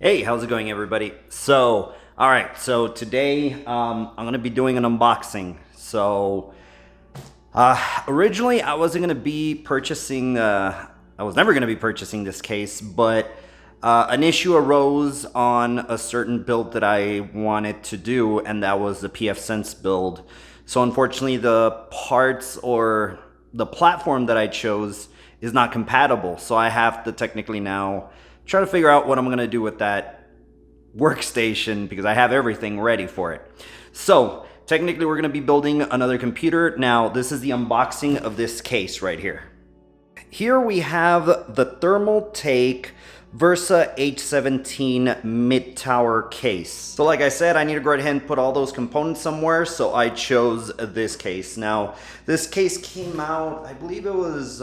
Hey, how's it going, everybody? All right, so today I'm gonna be doing an unboxing. Originally I wasn't gonna be purchasing, I was never gonna be purchasing this case, but an issue arose on a certain build that I wanted to do, and that was the PF Sense build. So unfortunately, the parts or the platform that I chose is not compatible. So I have to technically now try to figure out what I'm gonna do with that workstation because I have everything ready for it. So technically we're gonna be building another computer. Now this is the unboxing of this case right here. Here we have the Thermaltake Versa H17 mid-tower case. So like I said, I need to go ahead and put all those components somewhere, so I chose this case. Now, this case came out, I believe it was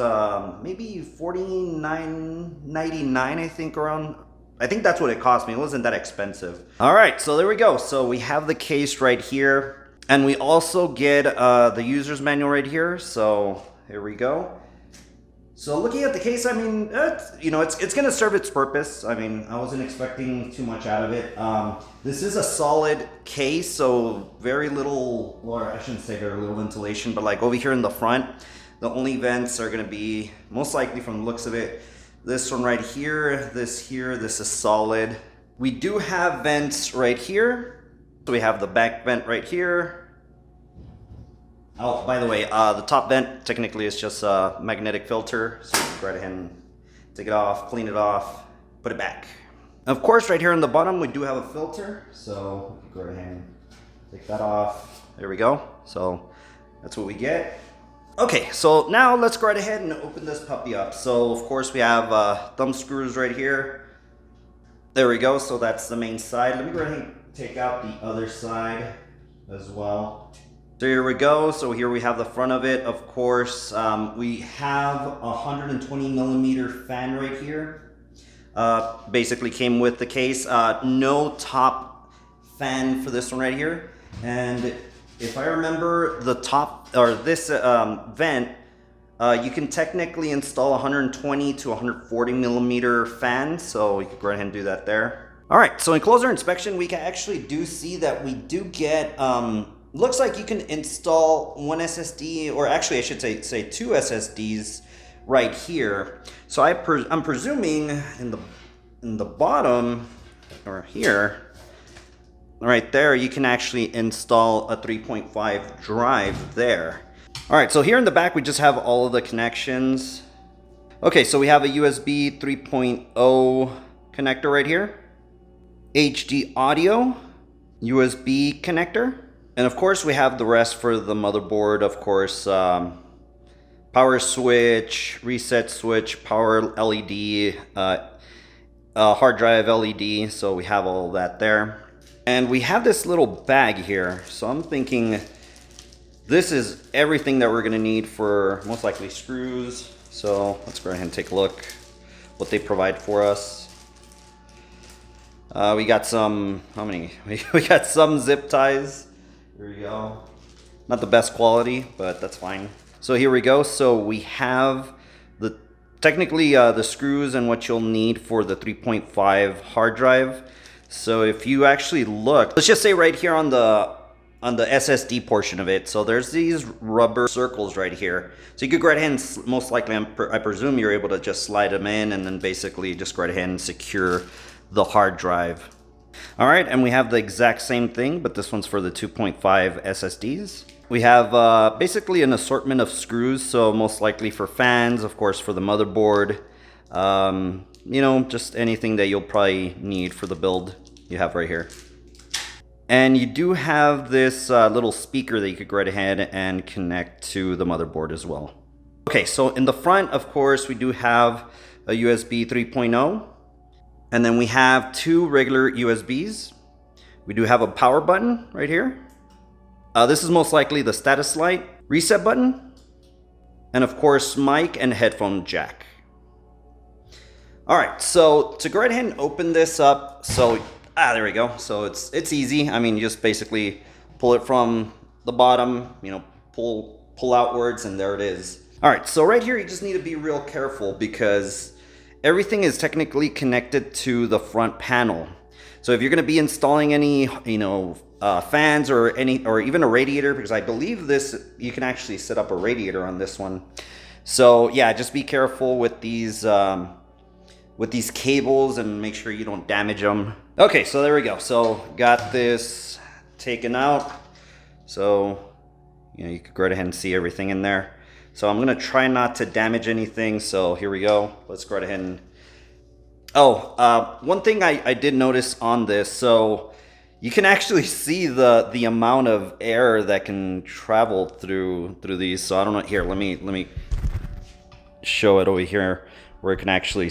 maybe $49.99, I think, around. I think that's what it cost me. It wasn't that expensive. All right, so there we go. So we have the case right here, and we also get the user's manual right here. So here we go. So looking at the case, I mean, it's going to serve its purpose. I mean, I wasn't expecting too much out of it. This is a solid case, so very little, or I shouldn't say very little ventilation, but like over here in the front, the only vents are going to be, most likely from the looks of it, this one right here, this is solid. We do have vents right here. So we have the back vent right here. Oh, by the way, the top vent technically is just a magnetic filter, so you can go ahead and take it off, clean it off, put it back. Of course, right here on the bottom, we do have a filter, so go ahead and take that off. There we go. So that's what we get. Okay, so now let's go right ahead and open this puppy up. So of course we have thumb screws right here. There we go. So that's the main side. Let me go ahead and take out the other side as well. So here we go. So here we have the front of it. Of course, we have a 120 millimeter fan right here. Basically came with the case. No top fan for this one right here. And if I remember, the top or this vent, you can technically install 120 to 140 millimeter fan. So you could go ahead and do that there. All right. So in closer inspection, we can actually do see that we do get. Looks like you can install one SSD, or actually I should say two SSDs right here. So I'm presuming in the bottom or here, right there, you can actually install a 3.5 drive there. All right, so here in the back, we just have all of the connections. Okay, so we have a USB 3.0 connector right here, HD audio, USB connector. And of course, we have the rest for the motherboard, of course, power switch, reset switch, power LED, hard drive LED. So we have all that there. And we have this little bag here. So I'm thinking this is everything that we're gonna need for most likely screws. So let's go ahead and take a look what they provide for us. We got some, how many? We got some zip ties. Here we go. Not the best quality, but that's fine. So here we go. So we have technically the screws and what you'll need for the 3.5 hard drive. So if you actually look, let's just say right here on the SSD portion of it. So there's these rubber circles right here. So you could go ahead and most likely, I presume you're able to just slide them in and then basically just go ahead and secure the hard drive. All right, and we have the exact same thing, but this one's for the 2.5 SSDs. We have basically an assortment of screws, so most likely for fans, of course, for the motherboard. Just anything that you'll probably need for the build you have right here. And you do have this little speaker that you could go right ahead and connect to the motherboard as well. Okay, so in the front, of course, we do have a USB 3.0. And then we have two regular USBs. We do have a power button right here. This is most likely the status light, reset button, and of course, mic and headphone jack. All right, so to go right ahead and open this up, so there we go. So it's easy. I mean, you just basically pull it from the bottom, pull outwards, and there it is. All right, so right here, you just need to be real careful because everything is technically connected to the front panel. So if you're going to be installing any, fans or even a radiator, because I believe this, you can actually set up a radiator on this one. So yeah, just be careful with these cables and make sure you don't damage them. Okay, so there we go. So got this taken out. So, you could go right ahead and see everything in there. So I'm gonna try not to damage anything. So here we go. Let's go right ahead and, one thing I did notice on this, so you can actually see the amount of air that can travel through these. So I don't know, here, let me show it over here where you can actually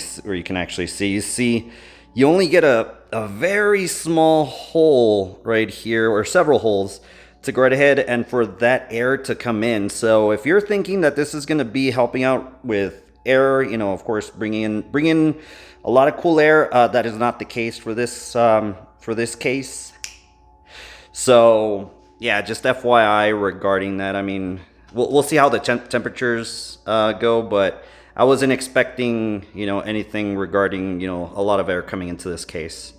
see. You see, you only get a very small hole right here, or several holes, to go right ahead and for that air to come in. So if you're thinking that this is going to be helping out with air, of course, bring in a lot of cool air, that is not the case for this case. So yeah, just FYI regarding that. I mean, we'll see how the temperatures go, but I wasn't expecting, anything regarding, a lot of air coming into this case.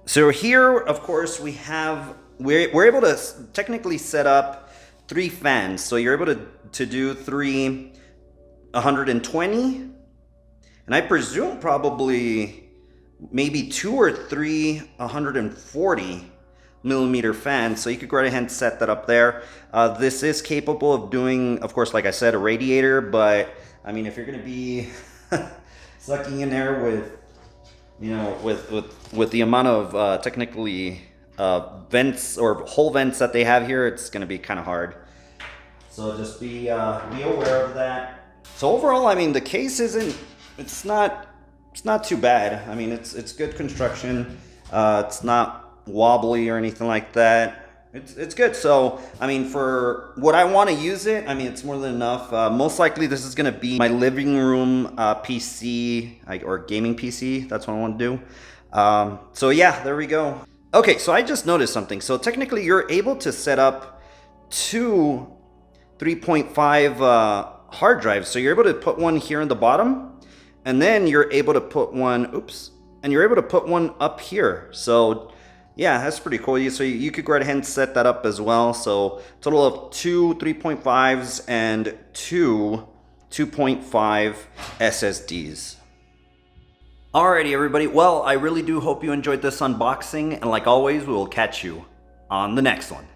So here, of course, we're able to technically set up 3 fans. So you're able to do 3 120, and I presume probably maybe 2 or 3 140 millimeter fans. So you could go ahead and set that up there. This is capable of doing, of course, like I said, a radiator, but I mean, if you're going to be sucking in air with, with the amount of technically vents or hole vents that they have here, it's going to be kind of hard. So just be aware of that. So overall, I mean, the case it's not too bad. I mean, it's good construction. It's not wobbly or anything like that. It's good. So, I mean, for what I want to use it, I mean, it's more than enough. Most likely this is going to be my living room PC, or gaming PC. That's what I want to do. So yeah, there we go. Okay, so I just noticed something. So technically you're able to set up 2 3.5 hard drives. So you're able to put one here in the bottom, and then you're able to put one, and you're able to put one up here. So yeah, that's pretty cool. So you could go ahead and set that up as well. So total of 2 3.5s and 2 2.5 SSDs. Alrighty, everybody. Well, I really do hope you enjoyed this unboxing, and like always, we will catch you on the next one.